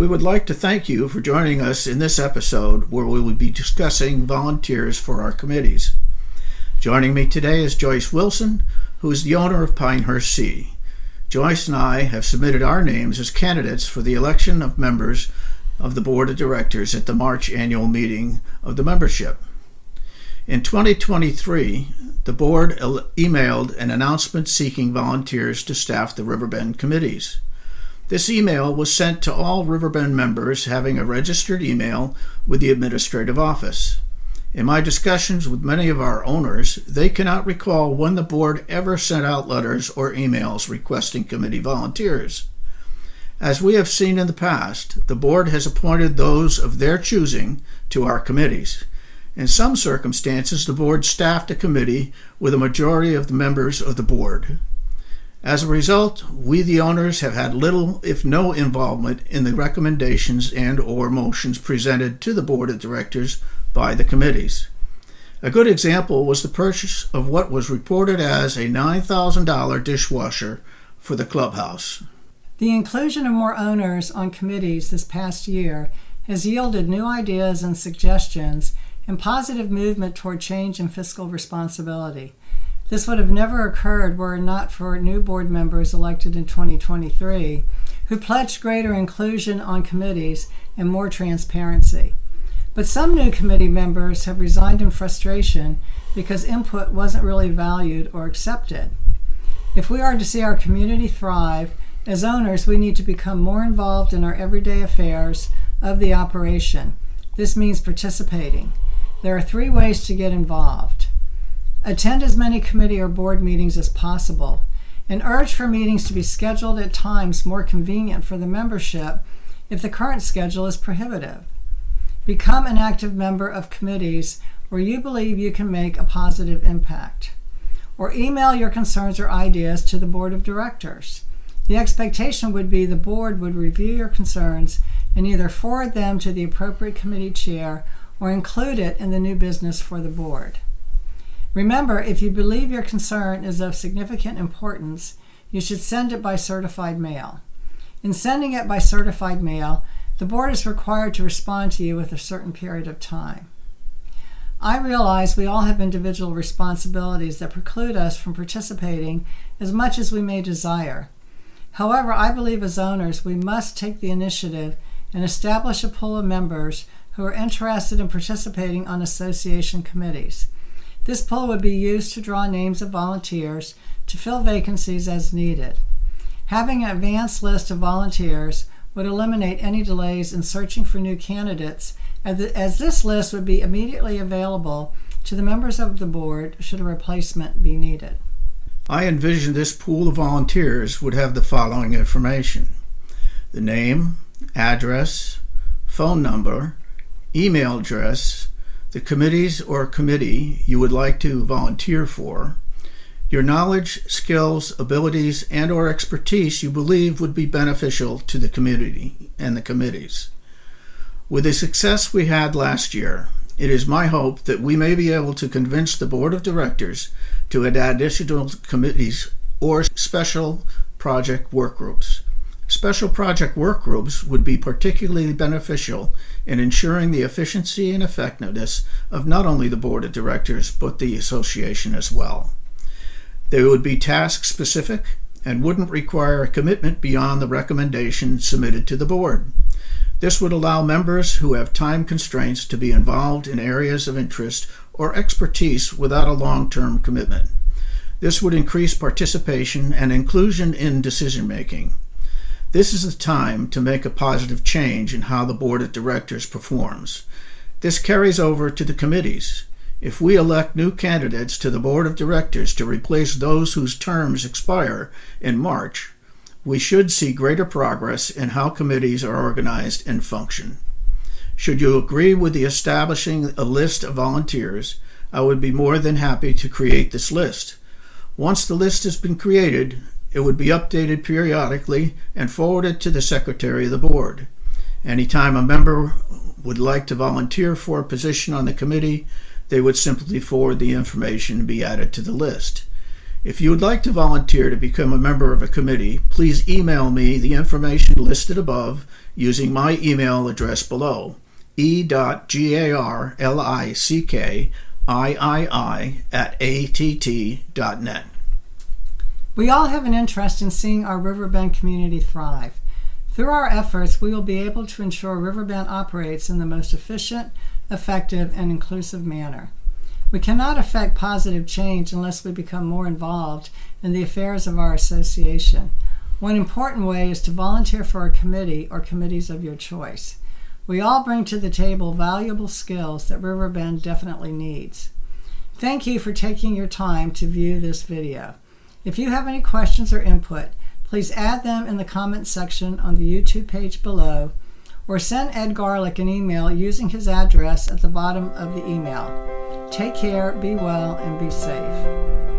We would like to thank you for joining us in this episode where we will be discussing volunteers for our committees. Joining me today is Joyce Wilson, who is the owner of Pinehurst C. Joyce and I have submitted our names as candidates for the election of members of the Board of Directors at the March annual meeting of the membership. In 2023, the board emailed an announcement seeking volunteers to staff the Riverbend committees. This email was sent to all Riverbend members having a registered email with the administrative office. In my discussions with many of our owners, they cannot recall when the board ever sent out letters or emails requesting committee volunteers. As we have seen in the past, the board has appointed those of their choosing to our committees. In some circumstances, the board staffed a committee with a majority of the members of the board. As a result, we, the owners, have had little, if no, involvement in the recommendations and/or motions presented to the Board of Directors by the committees. A good example was the purchase of what was reported as a $9,000 dishwasher for the clubhouse. The inclusion of more owners on committees this past year has yielded new ideas and suggestions and positive movement toward change in fiscal responsibility. This would have never occurred were it not for new board members elected in 2023 who pledged greater inclusion on committees and more transparency. But some new committee members have resigned in frustration because input wasn't really valued or accepted. If we are to see our community thrive, as owners, we need to become more involved in our everyday affairs of the operation. This means participating. There are 3 ways to get involved. Attend as many committee or board meetings as possible, and urge for meetings to be scheduled at times more convenient for the membership if the current schedule is prohibitive. Become an active member of committees where you believe you can make a positive impact. Or email your concerns or ideas to the Board of Directors. The expectation would be the board would review your concerns and either forward them to the appropriate committee chair or include it in the new business for the board. Remember, if you believe your concern is of significant importance, you should send it by certified mail. In sending it by certified mail, the board is required to respond to you with a certain period of time. I realize we all have individual responsibilities that preclude us from participating as much as we may desire. However, I believe as owners we must take the initiative and establish a pool of members who are interested in participating on association committees. This pool would be used to draw names of volunteers to fill vacancies as needed. Having an advanced list of volunteers would eliminate any delays in searching for new candidates, as this list would be immediately available to the members of the board should a replacement be needed. I envision this pool of volunteers would have the following information: the name, address, phone number, email address, the committees or committee you would like to volunteer for, your knowledge, skills, abilities, and/or expertise you believe would be beneficial to the community and the committees. With the success we had last year, it is my hope that we may be able to convince the Board of Directors to add additional committees or special project work groups. Special project work groups would be particularly beneficial in ensuring the efficiency and effectiveness of not only the Board of Directors, but the association as well. They would be task-specific and wouldn't require a commitment beyond the recommendation submitted to the board. This would allow members who have time constraints to be involved in areas of interest or expertise without a long-term commitment. This would increase participation and inclusion in decision-making. This is the time to make a positive change in how the Board of Directors performs. This carries over to the committees. If we elect new candidates to the Board of Directors to replace those whose terms expire in March, we should see greater progress in how committees are organized and function. Should you agree with the establishing a list of volunteers, I would be more than happy to create this list. Once the list has been created, it would be updated periodically and forwarded to the Secretary of the Board. Anytime a member would like to volunteer for a position on the committee, they would simply forward the information and be added to the list. If you would like to volunteer to become a member of a committee, please email me the information listed above using my email address below, e.garlickii@att.net. We all have an interest in seeing our Riverbend community thrive. Through our efforts, we will be able to ensure Riverbend operates in the most efficient, effective, and inclusive manner. We cannot affect positive change unless we become more involved in the affairs of our association. One important way is to volunteer for a committee or committees of your choice. We all bring to the table valuable skills that Riverbend definitely needs. Thank you for taking your time to view this video. If you have any questions or input, please add them in the comments section on the YouTube page below, or send Ed Garlick an email using his address at the bottom of the email. Take care, be well, and be safe.